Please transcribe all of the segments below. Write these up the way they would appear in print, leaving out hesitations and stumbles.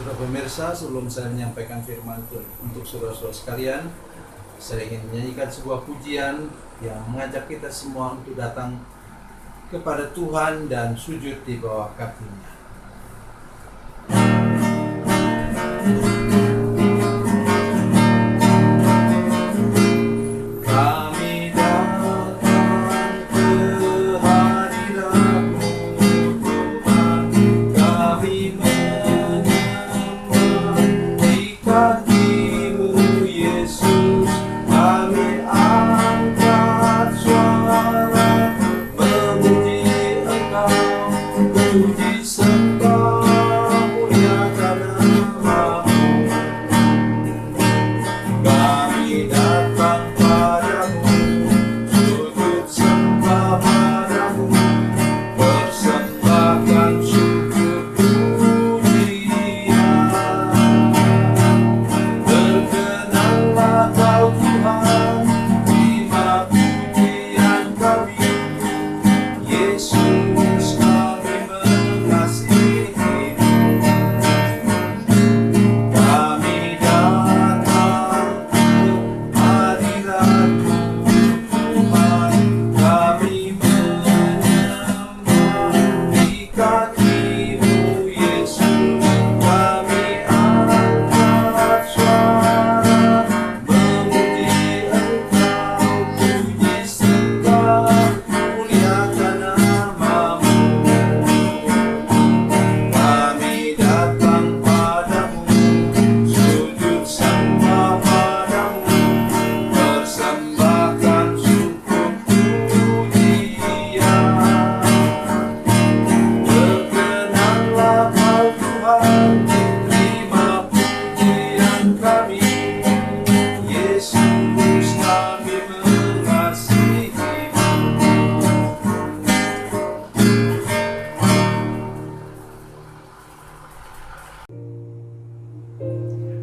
Saudara pemirsa, sebelum saya menyampaikan firman Tuhan untuk saudara-saudara sekalian, saya ingin menyanyikan sebuah pujian yang mengajak kita semua untuk datang kepada Tuhan dan sujud di bawah kaki-Nya.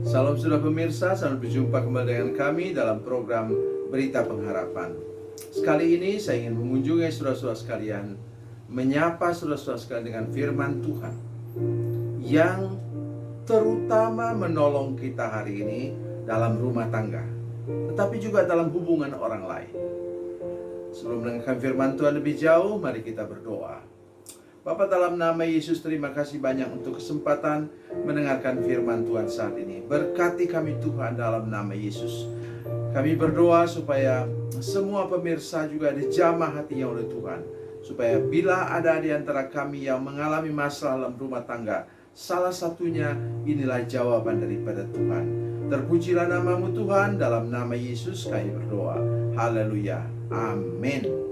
Salam saudara pemirsa, selamat berjumpa kembali dengan kami dalam program Berita Pengharapan. Sekali ini saya ingin mengunjungi saudara-saudara sekalian, menyapa saudara-saudara sekalian dengan firman Tuhan yang terutama menolong kita hari ini dalam rumah tangga, tetapi juga dalam hubungan orang lain. Sebelum mendengarkan firman Tuhan lebih jauh, mari kita berdoa. Bapa, dalam nama Yesus, terima kasih banyak untuk kesempatan mendengarkan firman Tuhan saat ini. Berkati kami Tuhan dalam nama Yesus. Kami berdoa supaya semua pemirsa juga dijamah hatinya oleh Tuhan, supaya bila ada di antara kami yang mengalami masalah dalam rumah tangga, salah satunya inilah jawaban daripada Tuhan. Terpujilah namamu Tuhan, dalam nama Yesus kami berdoa. Haleluya, amin.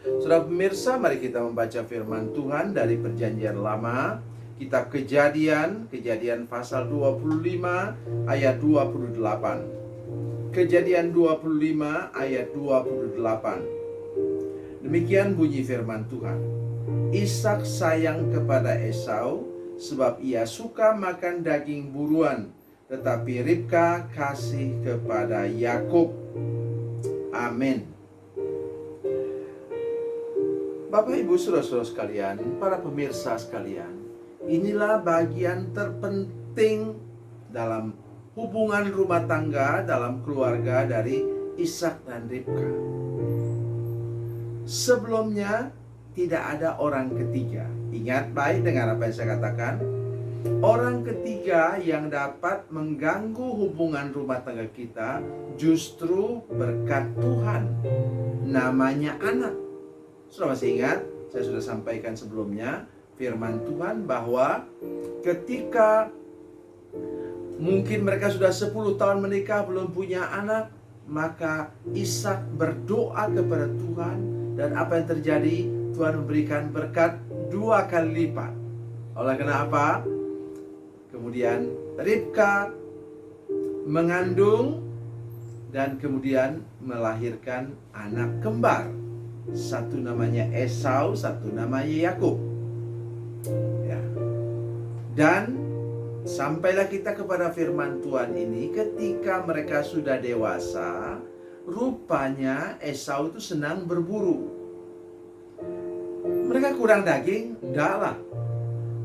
Saudara pemirsa, mari kita membaca firman Tuhan dari Perjanjian Lama, kitab Kejadian pasal 25 ayat 28. Kejadian 25 ayat 28. Demikian bunyi firman Tuhan. Ishak sayang kepada Esau sebab ia suka makan daging buruan, tetapi Ribka kasih kepada Yakub. Amin. Bapak, Ibu, saudara-saudara sekalian, para pemirsa sekalian, inilah bagian terpenting dalam hubungan rumah tangga, dalam keluarga dari Ishak dan Ribka. Sebelumnya tidak ada orang ketiga. Ingat baik dengan apa yang saya katakan. Orang ketiga yang dapat mengganggu hubungan rumah tangga kita justru berkat Tuhan. Namanya anak. Sudah masih ingat, saya sudah sampaikan sebelumnya firman Tuhan bahwa ketika mungkin mereka sudah 10 tahun menikah belum punya anak, maka Ishak berdoa kepada Tuhan, dan apa yang terjadi? Tuhan memberikan berkat 2 kali lipat. Oleh karena apa? Kemudian Ribka mengandung dan kemudian melahirkan anak kembar. Satu namanya Esau, satu namanya Yakub. Ya. Dan sampailah kita kepada firman Tuhan ini ketika mereka sudah dewasa. Rupanya Esau itu senang berburu. Mereka kurang daging? Enggak lah.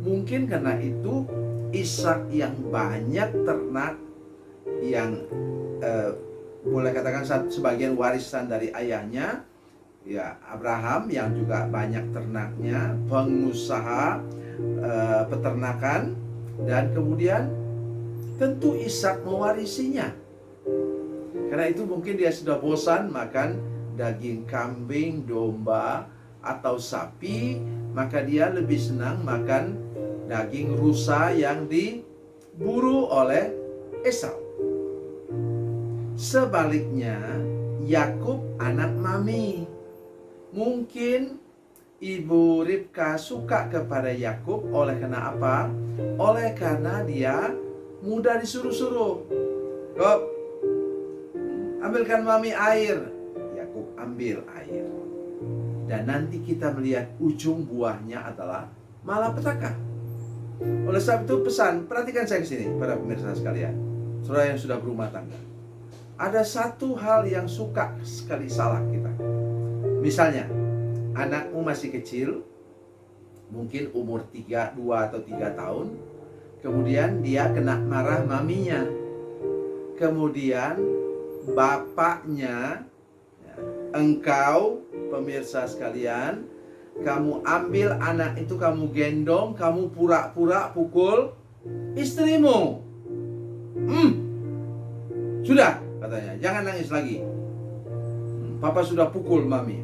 Mungkin karena itu Ishak yang banyak ternak, yang boleh katakan sebagian warisan dari ayahnya, ya Abraham yang juga banyak ternaknya, pengusaha peternakan, dan kemudian tentu Ishak mewarisinya. Karena itu mungkin dia sudah bosan makan daging kambing, domba, atau sapi, maka dia lebih senang makan daging rusa yang diburu oleh Esau. Sebaliknya, Yakub anak mami. Mungkin Ibu Ribka suka kepada Yakub oleh karena apa? Oleh karena dia mudah disuruh-suruh. Kok ambilkan mami air. Yakub ambil air. Dan nanti kita melihat ujung buahnya adalah malapetaka. Oleh sebab itu pesan, perhatikan saya ke sini para pemirsa sekalian, saudara yang sudah berumah tangga. Ada satu hal yang suka sekali salah kita. Misalnya, anakmu masih kecil, mungkin umur 2 atau 3 tahun, kemudian dia kena marah maminya. Kemudian bapaknya, engkau pemirsa sekalian, kamu ambil anak itu, kamu gendong, kamu pura-pura pukul istrimu. Sudah, katanya, jangan nangis lagi. Papa sudah pukul mami.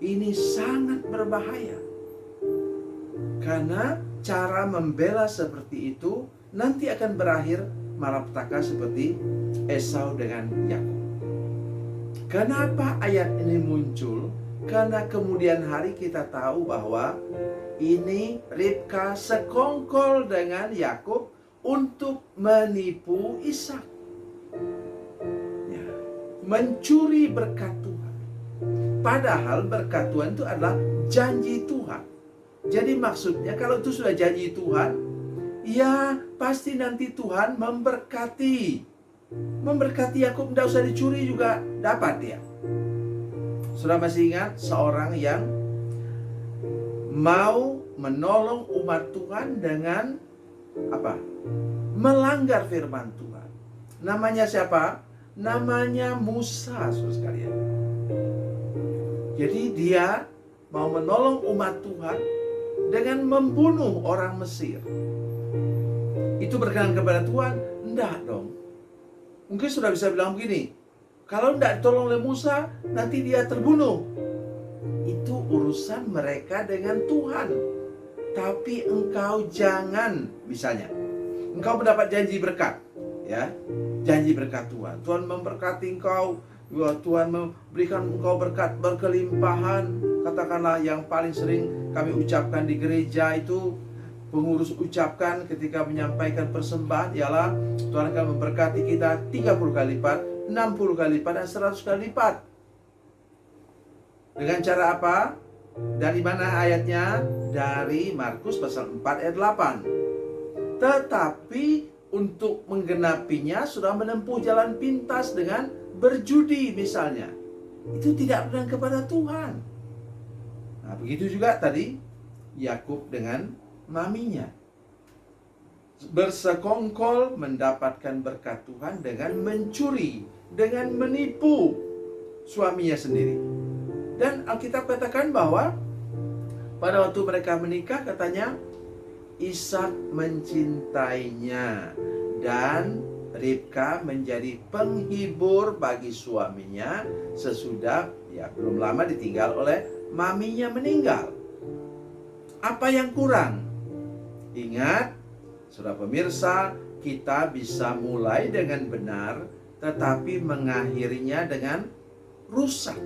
Ini sangat berbahaya. Karena cara membela seperti itu nanti akan berakhir malapetaka seperti Esau dengan Yakub. Kenapa ayat ini muncul? Karena kemudian hari kita tahu bahwa ini Ribka sekongkol dengan Yakub untuk menipu Ishak. Ya, mencuri berkat Tuhan. Padahal berkat Tuhan itu adalah janji Tuhan. Jadi maksudnya kalau itu sudah janji Tuhan, ya pasti nanti Tuhan memberkati. Memberkati Yakub, tidak usah dicuri juga dapat dia. Sudah masih ingat seorang yang mau menolong umat Tuhan dengan apa? Melanggar firman Tuhan. Namanya siapa? Namanya Musa, saudara sekalian. Jadi dia mau menolong umat Tuhan dengan membunuh orang Mesir. Itu berkenan kepada Tuhan? Enggak dong. Mungkin sudah bisa bilang begini, kalau tidak ditolong oleh Musa, nanti dia terbunuh. Itu urusan mereka dengan Tuhan. Tapi engkau jangan, misalnya, engkau mendapat janji berkat, ya, janji berkat Tuhan. Tuhan memberkati engkau, ya, Tuhan memberikan engkau berkat berkelimpahan. Katakanlah yang paling sering kami ucapkan di gereja itu, pengurus ucapkan ketika menyampaikan persembahan ialah Tuhan akan memberkati kita 30 kali lipat, 60 kali lipat, dan 100 kali lipat. Dengan cara apa? Dari mana ayatnya? Dari Markus pasal 4 ayat 8. Tetapi untuk menggenapinya sudah menempuh jalan pintas dengan berjudi misalnya. Itu tidak benar kepada Tuhan. Nah, begitu juga tadi Yakub dengan maminya. Bersekongkol mendapatkan berkat Tuhan dengan mencuri, dengan menipu suaminya sendiri. Dan Alkitab katakan bahwa pada waktu mereka menikah, katanya Ishak mencintainya dan Ribka menjadi penghibur bagi suaminya sesudah belum lama ditinggal oleh maminya meninggal. Apa yang kurang? Ingat, saudara pemirsa, kita bisa mulai dengan benar, tetapi mengakhirinya dengan rusak.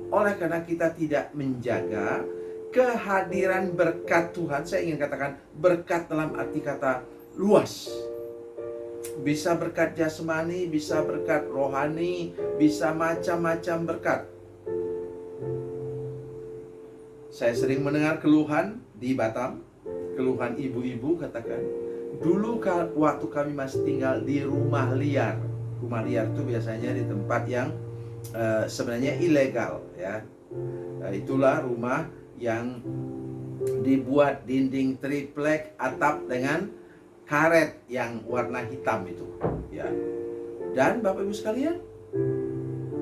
Oleh karena kita tidak menjaga kehadiran berkat Tuhan. Saya ingin katakan berkat dalam arti kata luas. Bisa berkat jasmani, bisa berkat rohani, bisa macam-macam berkat. Saya sering mendengar keluhan di Batam, keluhan ibu-ibu katakan, dulu waktu kami masih tinggal di rumah liar. Rumah liar itu biasanya di tempat yang sebenarnya ilegal, ya. Itulah rumah yang dibuat dinding triplek, atap dengan karet yang warna hitam itu, ya. Dan Bapak Ibu sekalian,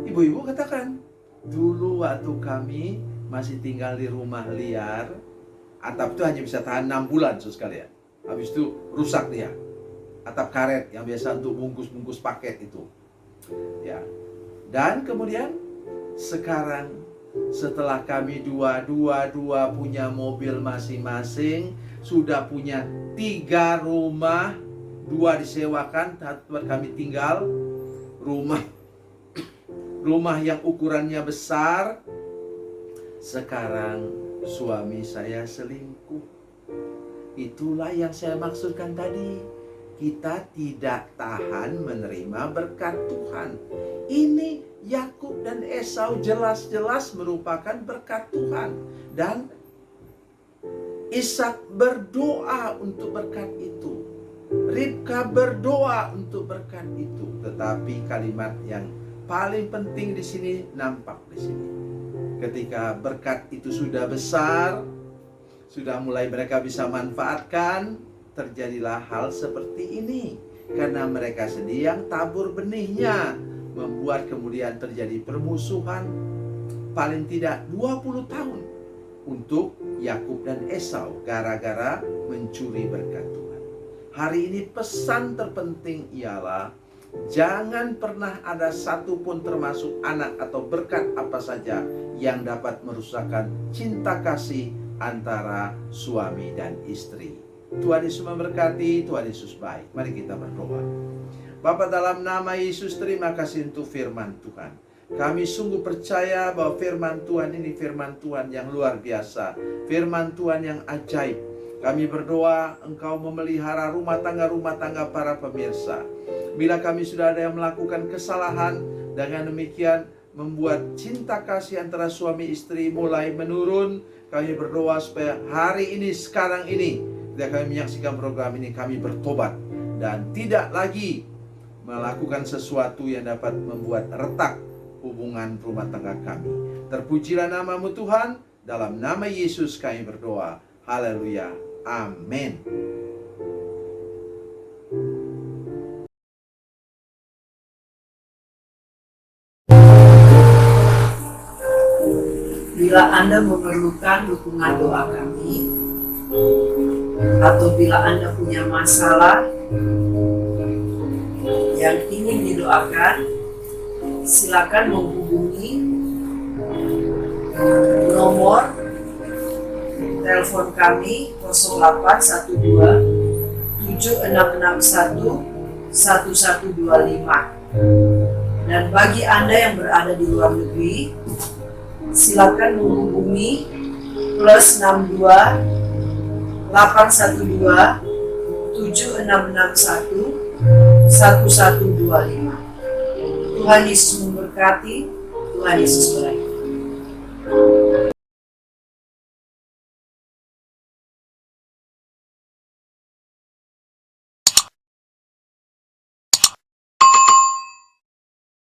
ibu-ibu katakan, dulu waktu kami masih tinggal di rumah liar, atap itu hanya bisa tahan 6 bulan, saudara sekalian. Habis itu rusak dia. Atap karet yang biasa untuk bungkus-bungkus paket itu, ya. Dan kemudian sekarang setelah kami dua punya mobil masing-masing, sudah punya 3 rumah, 2 disewakan, tempat kami tinggal, rumah yang ukurannya besar. Sekarang suami saya selingkuh. Itulah yang saya maksudkan tadi. Kita tidak tahan menerima berkat Tuhan. Ini Yakub dan Esau jelas-jelas merupakan berkat Tuhan. Dan Ishak berdoa untuk berkat itu. Ribka berdoa untuk berkat itu. Tetapi kalimat yang paling penting di sini nampak di sini. Ketika berkat itu sudah besar, sudah mulai mereka bisa manfaatkan, terjadilah hal seperti ini. Karena mereka sendiri yang tabur benihnya, membuat kemudian terjadi permusuhan paling tidak 20 tahun untuk Yakub dan Esau gara-gara mencuri berkat Tuhan. Hari ini pesan terpenting ialah jangan pernah ada satupun termasuk anak atau berkat apa saja yang dapat merusakkan cinta kasih antara suami dan istri. Tuhan Yesus memberkati, Tuhan Yesus baik. Mari kita berdoa. Bapa, dalam nama Yesus, terima kasih untuk firman Tuhan. Kami sungguh percaya bahwa firman Tuhan ini firman Tuhan yang luar biasa, firman Tuhan yang ajaib. Kami berdoa Engkau memelihara rumah tangga para pemirsa. Bila kami sudah ada yang melakukan kesalahan, dengan demikian membuat cinta kasih antara suami istri mulai menurun, kami berdoa supaya hari ini, sekarang ini, ketika kami menyaksikan program ini, kami bertobat dan tidak lagi melakukan sesuatu yang dapat membuat retak hubungan rumah tangga kami. Terpujilah nama-Mu Tuhan, dalam nama Yesus kami berdoa. Haleluya. Amin. Bila Anda memerlukan dukungan doa kami, atau bila Anda punya masalah yang ingin didoakan, silakan menghubungi nomor telepon kami 0812 7661 1125. Dan bagi Anda yang berada di luar negeri, silakan menghubungi +62 812 7661 1125. Tuhan Yesus memberkati, Tuhan Yesus berkati.